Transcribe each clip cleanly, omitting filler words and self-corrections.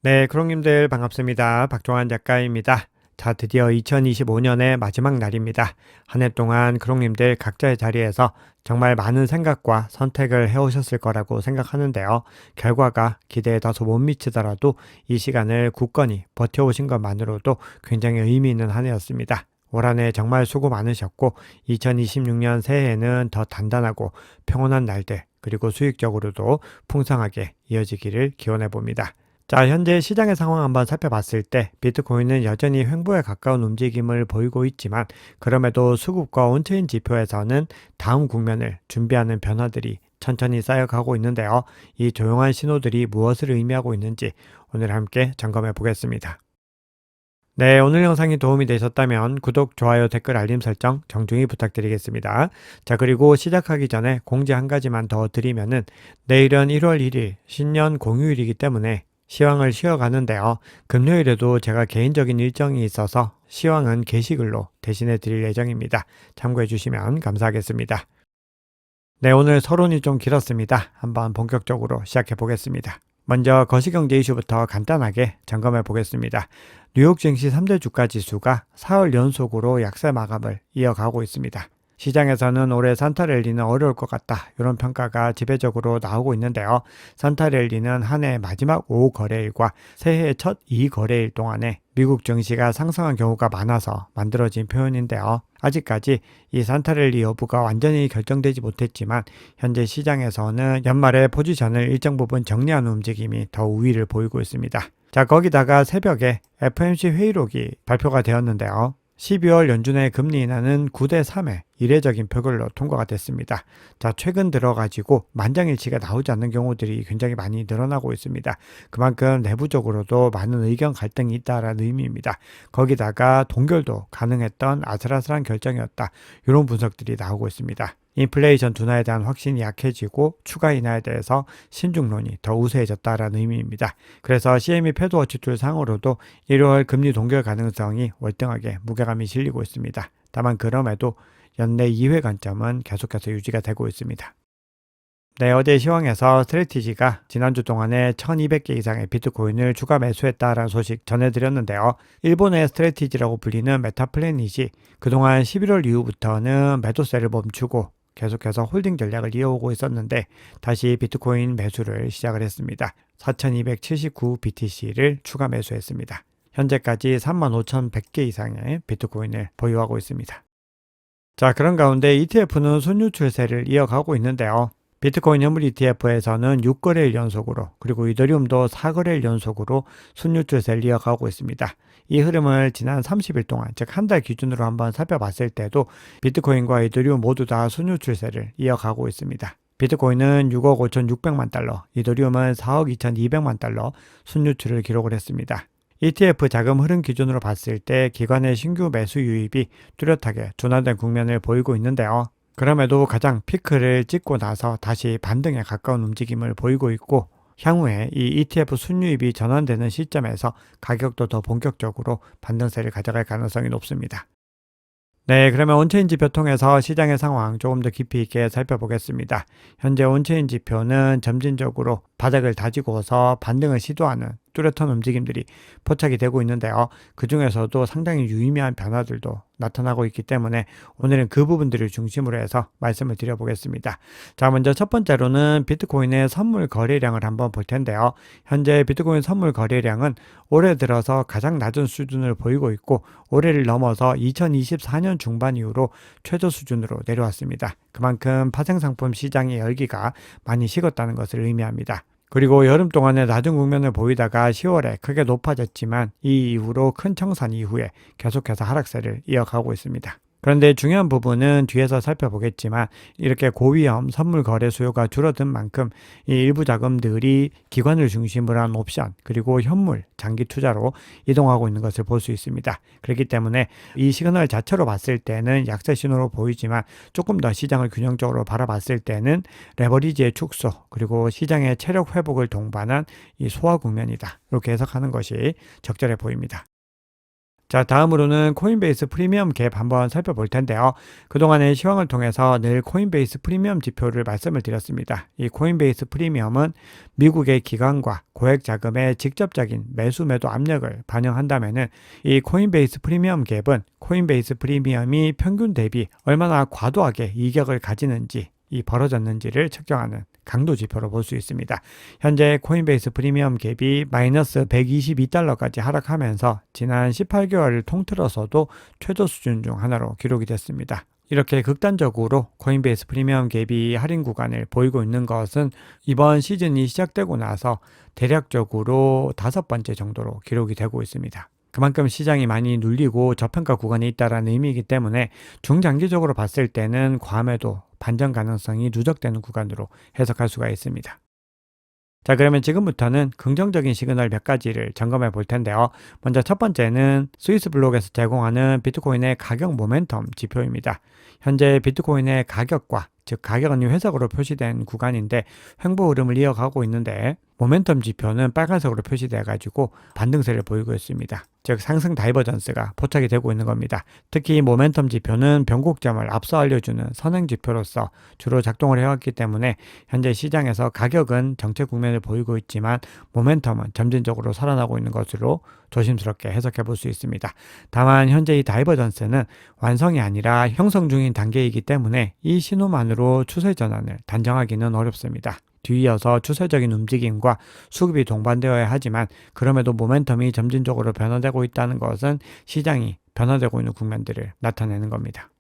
네, 크롱님들 반갑습니다. 박종환 작가입니다. 자, 드디어 2025년의 마지막 날입니다. 한 해 동안 크롱님들 각자의 자리에서 정말 많은 생각과 선택을 해오셨을 거라고 생각하는데요. 결과가 기대에 다소 못 미치더라도 이 시간을 굳건히 버텨오신 것만으로도 굉장히 의미 있는 한 해였습니다. 올 한 해 정말 수고 많으셨고 2026년 새해에는 더 단단하고 평온한 날들 그리고 수익적으로도 풍성하게 이어지기를 기원해 봅니다. 자, 현재 시장의 상황 한번 살펴봤을 때 비트코인은 여전히 횡보에 가까운 움직임을 보이고 있지만 그럼에도 수급과 온체인 지표에서는 다음 국면을 준비하는 변화들이 천천히 쌓여가고 있는데요. 이 조용한 신호들이 무엇을 의미하고 있는지 오늘 함께 점검해 보겠습니다. 네, 오늘 영상이 도움이 되셨다면 구독, 좋아요, 댓글, 알림 설정 정중히 부탁드리겠습니다. 자, 그리고 시작하기 전에 공지 한 가지만 더 드리면은 내일은 1월 1일 신년 공휴일이기 때문에 시황을 쉬어가는데요. 금요일에도 제가 개인적인 일정이 있어서 시황은 게시글로 대신해 드릴 예정입니다. 참고해 주시면 감사하겠습니다. 네, 오늘 서론이 좀 길었습니다. 한번 본격적으로 시작해 보겠습니다. 먼저 거시경제 이슈부터 간단하게 점검해 보겠습니다. 뉴욕 증시 3대 주가 지수가 4월 연속으로 약세 마감을 이어가고 있습니다. 시장에서는 올해 산타랠리는 어려울 것 같다, 이런 평가가 지배적으로 나오고 있는데요. 산타랠리는 한 해 마지막 5거래일과 새해 첫 2거래일 동안에 미국 증시가 상승한 경우가 많아서 만들어진 표현인데요. 아직까지 이 산타랠리 여부가 완전히 결정되지 못했지만 현재 시장에서는 연말에 포지션을 일정 부분 정리하는 움직임이 더 우위를 보이고 있습니다. 자, 거기다가 새벽에 FOMC 회의록이 발표가 되었는데요. 12월 연준의 금리 인하는 9대 3의 이례적인 표결로 통과가 됐습니다. 자, 최근 들어가지고 만장일치가 나오지 않는 경우들이 굉장히 많이 늘어나고 있습니다. 그만큼 내부적으로도 많은 의견 갈등이 있다라는 의미입니다. 거기다가 동결도 가능했던 아슬아슬한 결정이었다, 이런 분석들이 나오고 있습니다. 인플레이션 둔화에 대한 확신이 약해지고 추가 인하에 대해서 신중론이 더 우세해졌다라는 의미입니다. 그래서 CME 패드워치 툴 상으로도 1월 금리 동결 가능성이 월등하게 무게감이 실리고 있습니다. 다만 그럼에도 연내 2회 관점은 계속해서 유지가 되고 있습니다. 네, 어제 시황에서 스트래티지가 지난주 동안에 1200개 이상의 비트코인을 추가 매수했다라는 소식 전해드렸는데요. 일본의 스트래티지라고 불리는 메타플래닛이 그동안 11월 이후부터는 매도세를 멈추고 계속해서 홀딩 전략을 이어오고 있었는데 다시 비트코인 매수를 시작을 했습니다. 4279 BTC를 추가 매수했습니다. 현재까지 35,100개 이상의 비트코인을 보유하고 있습니다. 자, 그런 가운데 ETF는 순유 추세를 이어가고 있는데요. 비트코인 현물 ETF에서는 6거래일 연속으로, 그리고 이더리움도 4거래일 연속으로 순유 추세를 이어가고 있습니다. 이 흐름을 지난 30일 동안, 즉 한 달 기준으로 한번 살펴봤을 때도 비트코인과 이더리움 모두 다 순유 추세를 이어가고 있습니다. 비트코인은 6억 5,600만 달러, 이더리움은 4억 2,200만 달러 순유출을 기록을 했습니다. ETF 자금 흐름 기준으로 봤을 때 기관의 신규 매수 유입이 뚜렷하게 둔화된 국면을 보이고 있는데요. 그럼에도 가장 피크를 찍고 나서 다시 반등에 가까운 움직임을 보이고 있고, 향후에 이 ETF 순유입이 전환되는 시점에서 가격도 더 본격적으로 반등세를 가져갈 가능성이 높습니다. 네, 그러면 온체인 지표 통해서 시장의 상황 조금 더 깊이 있게 살펴보겠습니다. 현재 온체인 지표는 점진적으로 바닥을 다지고서 반등을 시도하는 뚜렷한 움직임들이 포착이 되고 있는데요. 그 중에서도 상당히 유의미한 변화들도 나타나고 있기 때문에 오늘은 그 부분들을 중심으로 해서 말씀을 드려보겠습니다. 자, 먼저 첫 번째로는 비트코인의 선물 거래량을 한번 볼 텐데요. 현재 비트코인 선물 거래량은 올해 들어서 가장 낮은 수준을 보이고 있고, 올해를 넘어서 2024년 중반 이후로 최저 수준으로 내려왔습니다. 그만큼 파생상품 시장의 열기가 많이 식었다는 것을 의미합니다. 그리고 여름 동안에 낮은 국면을 보이다가 10월에 크게 높아졌지만 이 이후로 큰 청산 이후에 계속해서 하락세를 이어가고 있습니다. 그런데 중요한 부분은 뒤에서 살펴보겠지만 이렇게 고위험 선물 거래 수요가 줄어든 만큼 이 일부 자금들이 기관을 중심으로 한 옵션 그리고 현물 장기 투자로 이동하고 있는 것을 볼 수 있습니다. 그렇기 때문에 이 시그널 자체로 봤을 때는 약세 신호로 보이지만 조금 더 시장을 균형적으로 바라봤을 때는 레버리지의 축소 그리고 시장의 체력 회복을 동반한 이 소화 국면이다, 이렇게 해석하는 것이 적절해 보입니다. 자, 다음으로는 코인베이스 프리미엄 갭 한번 살펴볼 텐데요. 그동안의 시황을 통해서 늘 코인베이스 프리미엄 지표를 말씀을 드렸습니다. 이 코인베이스 프리미엄은 미국의 기관과 고액 자금의 직접적인 매수 매도 압력을 반영한다면은 이 코인베이스 프리미엄 갭은 코인베이스 프리미엄이 평균 대비 얼마나 과도하게 이격을 가지는지 이 벌어졌는지를 측정하는 강도 지표로 볼 수 있습니다. 현재 코인베이스 프리미엄 갭이 마이너스 122달러까지 하락하면서 지난 18개월을 통틀어서도 최저 수준 중 하나로 기록이 됐습니다. 이렇게 극단적으로 코인베이스 프리미엄 갭이 할인 구간을 보이고 있는 것은 이번 시즌이 시작되고 나서 대략적으로 5번째 정도로 기록이 되고 있습니다. 그만큼 시장이 많이 눌리고 저평가 구간에 있다는 의미이기 때문에 중장기적으로 봤을 때는 과매도 반전 가능성이 누적되는 구간으로 해석할 수가 있습니다. 자, 그러면 지금부터는 긍정적인 시그널 몇 가지를 점검해 볼 텐데요. 먼저 첫 번째는 스위스 블록에서 제공하는 비트코인의 가격 모멘텀 지표입니다. 현재 비트코인의 가격과 즉 가격은 회색으로 표시된 구간인데 횡보 흐름을 이어가고 있는데 모멘텀 지표는 빨간색으로 표시되어 가지고 반등세를 보이고 있습니다. 즉 상승 다이버전스가 포착이 되고 있는 겁니다. 특히 모멘텀 지표는 변곡점을 앞서 알려주는 선행 지표로서 주로 작동을 해왔기 때문에 현재 시장에서 가격은 정체 국면을 보이고 있지만 모멘텀은 점진적으로 살아나고 있는 것으로 조심스럽게 해석해 볼 수 있습니다. 다만 현재 이 다이버전스는 완성이 아니라 형성 중인 단계이기 때문에 이 신호만으로 추세 전환을 단정하기는 어렵습니다. 뒤이어서 추세적인 움직임과 수급이 동반되어야 하지만 그럼에도 모멘텀이 점진적으로 변화되고 있다는 것은 시장이 변화되고 있는 국면들을 나타내는 겁니다.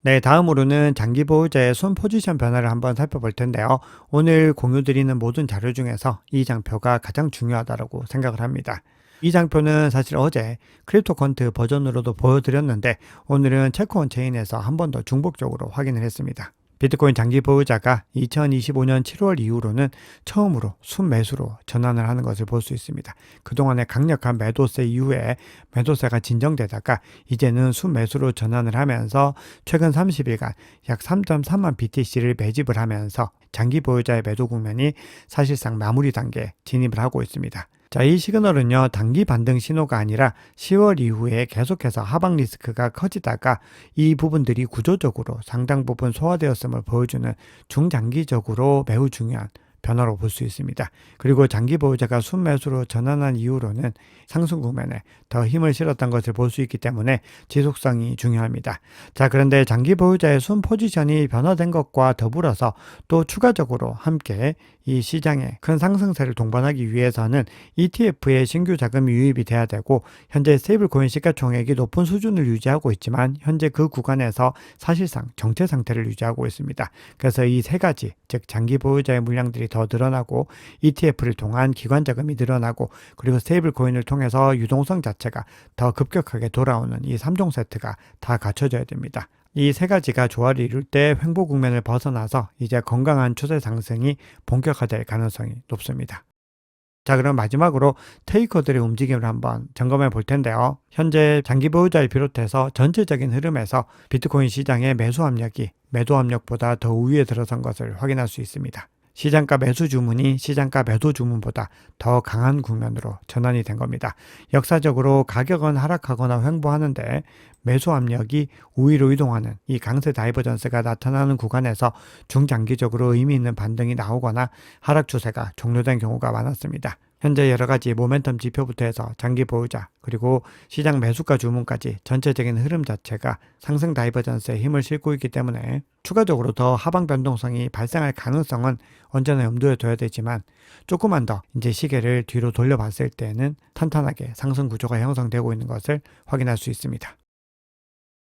네, 다음으로는 장기 보유자의 손 포지션 변화를 한번 살펴볼 텐데요. 오늘 공유드리는 모든 자료 중에서 이 장표가 가장 중요하다고 생각을 합니다. 이 장표는 사실 어제 크립토 퀀트 버전으로도 보여드렸는데 오늘은 체크온 체인에서 한 번 더 중복적으로 확인을 했습니다. 비트코인 장기 보유자가 2025년 7월 이후로는 처음으로 순매수로 전환을 하는 것을 볼 수 있습니다. 그동안의 강력한 매도세 이후에 매도세가 진정되다가 이제는 순매수로 전환을 하면서 최근 30일간 약 3.3만 BTC를 매집을 하면서 장기 보유자의 매도 국면이 사실상 마무리 단계에 진입을 하고 있습니다. 자, 이 시그널은요, 단기 반등 신호가 아니라 10월 이후에 계속해서 하방 리스크가 커지다가 이 부분들이 구조적으로 상당 부분 소화되었음을 보여주는 중장기적으로 매우 중요한 변화로 볼 수 있습니다. 그리고 장기 보유자가 순매수로 전환한 이후로는 상승 국면에 더 힘을 실었던 것을 볼 수 있기 때문에 지속성이 중요합니다. 자, 그런데 장기 보유자의 순 포지션이 변화된 것과 더불어서 또 추가적으로 함께 이 시장에 큰 상승세를 동반하기 위해서는 ETF의 신규 자금이 유입이 돼야 되고 현재 스테이블 코인 시가총액이 높은 수준을 유지하고 있지만 현재 그 구간에서 사실상 정체 상태를 유지하고 있습니다. 그래서 이 세 가지, 즉 장기 보유자의 물량들이 더 늘어나고 ETF를 통한 기관 자금이 늘어나고 그리고 스테이블 코인을 통해서 유동성 자체가 더 급격하게 돌아오는 이 3종 세트가 다 갖춰져야 됩니다. 이 세 가지가 조화를 이룰 때 횡보 국면을 벗어나서 이제 건강한 추세 상승이 본격화될 가능성이 높습니다. 자, 그럼 마지막으로 테이커들의 움직임을 한번 점검해 볼 텐데요. 현재 장기 보유자를 비롯해서 전체적인 흐름에서 비트코인 시장의 매수 압력이 매도 압력보다 더 우위에 들어선 것을 확인할 수 있습니다. 시장가 매수 주문이 시장가 매도 주문보다 더 강한 국면으로 전환이 된 겁니다. 역사적으로 가격은 하락하거나 횡보하는데 매수 압력이 우위로 이동하는 이 강세 다이버전스가 나타나는 구간에서 중장기적으로 의미 있는 반등이 나오거나 하락 추세가 종료된 경우가 많았습니다. 현재 여러 가지 모멘텀 지표부터 해서 장기 보유자 그리고 시장 매수가 주문까지 전체적인 흐름 자체가 상승 다이버전스에 힘을 싣고 있기 때문에 추가적으로 더 하방 변동성이 발생할 가능성은 언제나 염두에 둬야 되지만 조금만 더 이제 시계를 뒤로 돌려봤을 때는 탄탄하게 상승 구조가 형성되고 있는 것을 확인할 수 있습니다.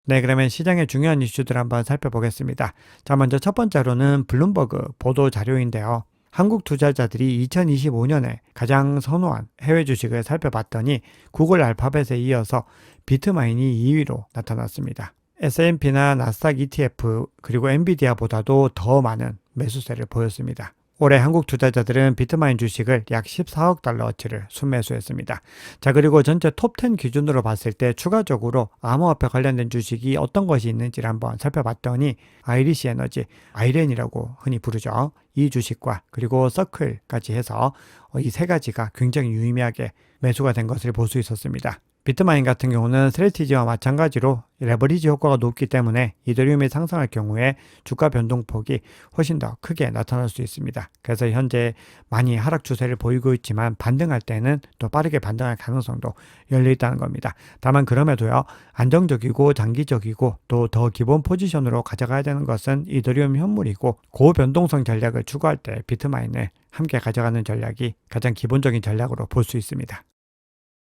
네, 그러면 시장의 중요한 이슈들 한번 살펴보겠습니다. 자, 먼저 첫 번째로는 블룸버그 보도 자료인데요. 한국 투자자들이 2025년에 가장 선호한 해외 주식을 살펴봤더니 구글 알파벳에 이어서 비트마인이 2위로 나타났습니다. S&P나 나스닥 ETF 그리고 엔비디아보다도 더 많은 매수세를 보였습니다. 올해 한국 투자자들은 비트마인 주식을 약 14억 달러어치를 순매수했습니다. 자, 그리고 전체 톱10 기준으로 봤을 때 추가적으로 암호화폐 관련된 주식이 어떤 것이 있는지를 한번 살펴봤더니 아이리시 에너지, 아이렌이라고 흔히 부르죠. 이 주식과 그리고 서클까지 해서 이 세 가지가 굉장히 유의미하게 매수가 된 것을 볼 수 있었습니다. 비트마인 같은 경우는 스트래티지와 마찬가지로 레버리지 효과가 높기 때문에 이더리움이 상승할 경우에 주가 변동폭이 훨씬 더 크게 나타날 수 있습니다. 그래서 현재 많이 하락 추세를 보이고 있지만 반등할 때는 또 빠르게 반등할 가능성도 열려 있다는 겁니다. 다만 그럼에도요, 안정적이고 장기적이고 또 더 기본 포지션으로 가져가야 되는 것은 이더리움 현물이고, 고변동성 전략을 추구할 때 비트마인을 함께 가져가는 전략이 가장 기본적인 전략으로 볼 수 있습니다.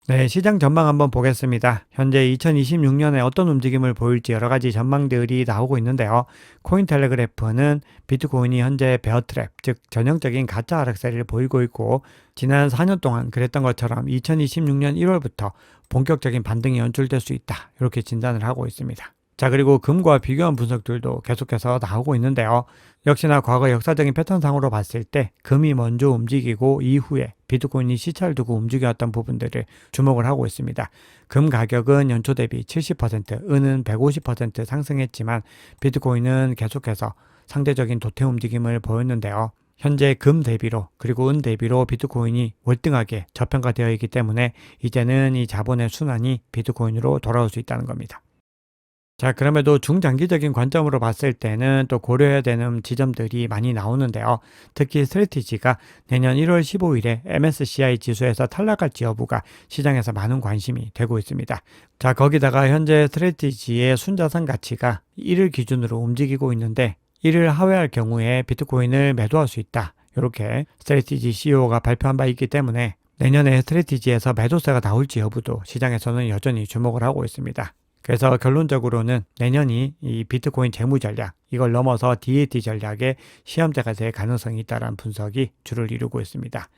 네, 시장 전망 한번 보겠습니다. 현재 2026년에 어떤 움직임을 보일지 여러 가지 전망들이 나오고 있는데요. 코인텔레그래프는 비트코인이 현재 베어트랩, 즉 전형적인 가짜 하락세를 보이고 있고, 지난 4년 동안 그랬던 것처럼 2026년 1월부터 본격적인 반등이 연출될 수 있다, 이렇게 진단을 하고 있습니다. 자, 그리고 금과 비교한 분석들도 계속해서 나오고 있는데요. 역시나 과거 역사적인 패턴상으로 봤을 때 금이 먼저 움직이고 이후에 비트코인이 시차를 두고 움직여왔던 부분들을 주목을 하고 있습니다. 금 가격은 연초 대비 70%, 은은 150% 상승했지만 비트코인은 계속해서 상대적인 도태 움직임을 보였는데요. 현재 금 대비로 그리고 은 대비로 비트코인이 월등하게 저평가되어 있기 때문에 이제는 이 자본의 순환이 비트코인으로 돌아올 수 있다는 겁니다. 자, 그럼에도 중장기적인 관점으로 봤을 때는 또 고려해야 되는 지점들이 많이 나오는데요. 특히 스트래티지가 내년 1월 15일에 MSCI 지수에서 탈락할지 여부가 시장에서 많은 관심이 되고 있습니다. 자, 거기다가 현재 스트래티지의 순자산 가치가 1을 기준으로 움직이고 있는데, 1을 하회할 경우에 비트코인을 매도할 수 있다, 이렇게 스트래티지 CEO가 발표한 바 있기 때문에 내년에 스트래티지에서 매도세가 나올지 여부도 시장에서는 여전히 주목을 하고 있습니다. 그래서 결론적으로는 내년이 이 비트코인 재무 전략, 이걸 넘어서 DAT 전략의 시험대가 될 가능성이 있다는 분석이 주를 이루고 있습니다.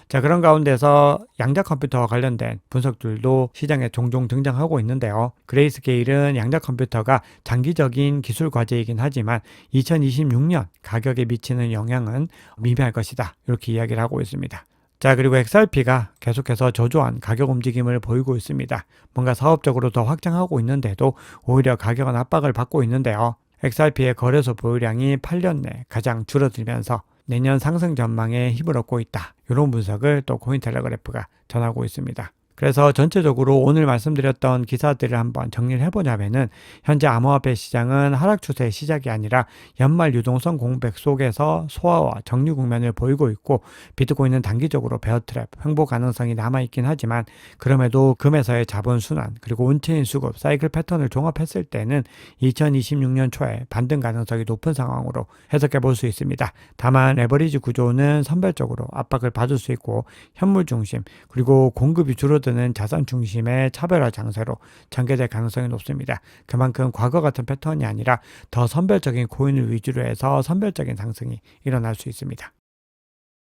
자, 그런 가운데서 양자 컴퓨터와 관련된 분석들도 시장에 종종 등장하고 있는데요. 그레이스케일은 양자 컴퓨터가 장기적인 기술 과제이긴 하지만 2026년 가격에 미치는 영향은 미미할 것이다, 이렇게 이야기를 하고 있습니다. 자, 그리고 XRP가 계속해서 저조한 가격 움직임을 보이고 있습니다. 뭔가 사업적으로 더 확장하고 있는데도 오히려 가격은 압박을 받고 있는데요. XRP의 거래소 보유량이 8년 내 가장 줄어들면서 내년 상승 전망에 힘을 얻고 있다, 이런 분석을 또 코인텔레그래프가 전하고 있습니다. 그래서 전체적으로 오늘 말씀드렸던 기사들을 한번 정리를 해보자면은, 현재 암호화폐 시장은 하락 추세의 시작이 아니라 연말 유동성 공백 속에서 소화와 정리 국면을 보이고 있고, 비트코인은 단기적으로 베어트랩, 횡보 가능성이 남아있긴 하지만 그럼에도 금에서의 자본 순환 그리고 온체인 수급, 사이클 패턴을 종합했을 때는 2026년 초에 반등 가능성이 높은 상황으로 해석해 볼 수 있습니다. 다만 레버리지 구조는 선별적으로 압박을 받을 수 있고, 현물 중심 그리고 공급이 줄어든 는 자산 중심의 차별화 장세로 전개될 가능성이 높습니다. 그만큼 과거 같은 패턴이 아니라 더 선별적인 코인을 위주로 해서 선별적인 상승이 일어날 수 있습니다.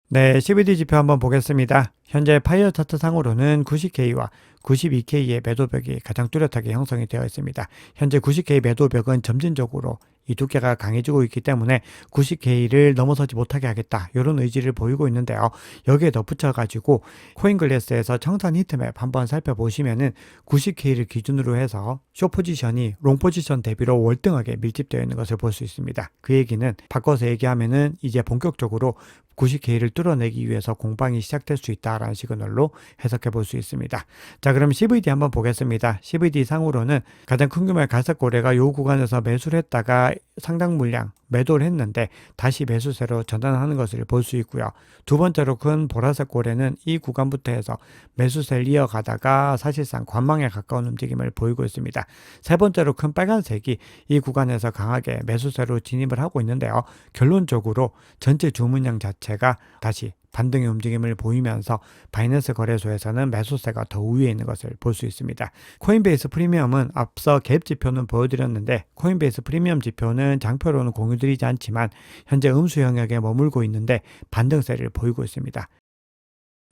네, CVD 지표 한번 보겠습니다. 현재 파이어 차트 상으로는 90K와 92K의 매도벽이 가장 뚜렷하게 형성이 되어 있습니다. 현재 90K 매도벽은 점진적으로 이 두께가 강해지고 있기 때문에 90K를 넘어서지 못하게 하겠다, 이런 의지를 보이고 있는데요. 여기에 덧붙여가지고 코인글래스에서 청산 히트맵 한번 살펴보시면은 90K를 기준으로 해서 숏 포지션이 롱 포지션 대비로 월등하게 밀집되어 있는 것을 볼 수 있습니다. 그 얘기는 바꿔서 얘기하면은 이제 본격적으로 90K를 뚫어내기 위해서 공방이 시작될 수 있다라는 시그널로 해석해 볼 수 있습니다. 자, 그럼 CVD 한번 보겠습니다. CVD 상으로는 가장 큰 규모의 갈색 고래가 이 구간에서 매수를 했다가 상당 물량 매도를 했는데 다시 매수세로 전환하는 것을 볼 수 있고요. 두 번째로 큰 보라색 고래는 이 구간부터 해서 매수세를 이어가다가 사실상 관망에 가까운 움직임을 보이고 있습니다. 세 번째로 큰 빨간색이 이 구간에서 강하게 매수세로 진입을 하고 있는데요. 결론적으로 전체 주문량 자체가 다시 반등의 움직임을 보이면서 바이낸스 거래소에서는 매수세가 더 우위에 있는 것을 볼 수 있습니다. 코인베이스 프리미엄은 앞서 갭 지표는 보여드렸는데, 코인베이스 프리미엄 지표는 장표로는 공유드리지 않지만 현재 음수 영역에 머물고 있는데 반등세를 보이고 있습니다.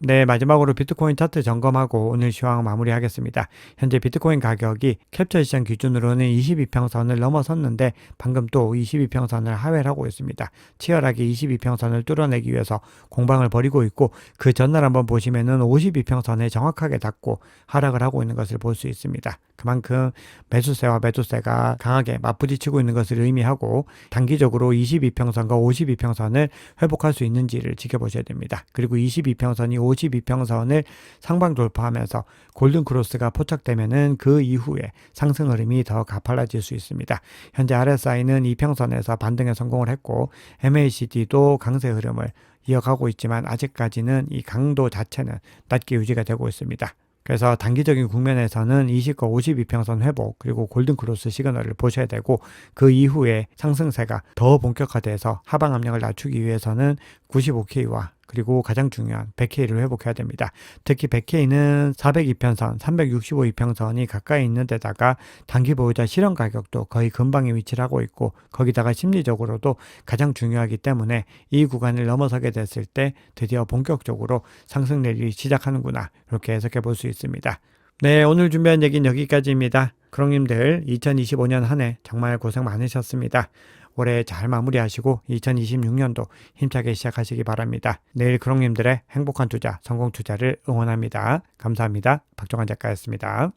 네, 마지막으로 비트코인 차트 점검하고 오늘 시황 마무리하겠습니다. 현재 비트코인 가격이 캡처 시장 기준으로는 22평선을 넘어섰는데 방금 또 22평선을 하회를 하고 있습니다. 치열하게 22평선을 뚫어내기 위해서 공방을 벌이고 있고, 그 전날 한번 보시면은 52평선에 정확하게 닿고 하락을 하고 있는 것을 볼 수 있습니다. 그만큼 매수세와 매도세가 강하게 맞부딪히고 있는 것을 의미하고, 단기적으로 22평선과 52평선을 회복할 수 있는지를 지켜보셔야 됩니다. 그리고 22평선이 52평선을 상방 돌파하면서 골든 크로스가 포착되면은 그 이후에 상승 흐름이 더 가팔라질 수 있습니다. 현재 RSI는 이평선에서 반등에 성공을 했고 MACD도 강세 흐름을 이어가고 있지만 아직까지는 이 강도 자체는 낮게 유지가 되고 있습니다. 그래서 단기적인 국면에서는 20과 52평선 회복 그리고 골든크로스 시그널을 보셔야 되고 그 이후에 상승세가 더 본격화돼서 하방 압력을 낮추기 위해서는 95K와 그리고 가장 중요한 100K를 회복해야 됩니다. 특히 100K는 402편선, 365이평선이 가까이 있는 데다가 단기 보유자 실현 가격도 거의 근방에 위치를 하고 있고 거기다가 심리적으로도 가장 중요하기 때문에 이 구간을 넘어서게 됐을 때 드디어 본격적으로 상승 랠리 시작하는구나 이렇게 해석해 볼 수 있습니다. 네, 오늘 준비한 얘기는 여기까지입니다. 크롱님들 2025년 한 해 정말 고생 많으셨습니다. 올해 잘 마무리하시고 2026년도 힘차게 시작하시기 바랍니다. 내일 크롱님들의 행복한 투자, 성공 투자를 응원합니다. 감사합니다. 박종환 작가였습니다.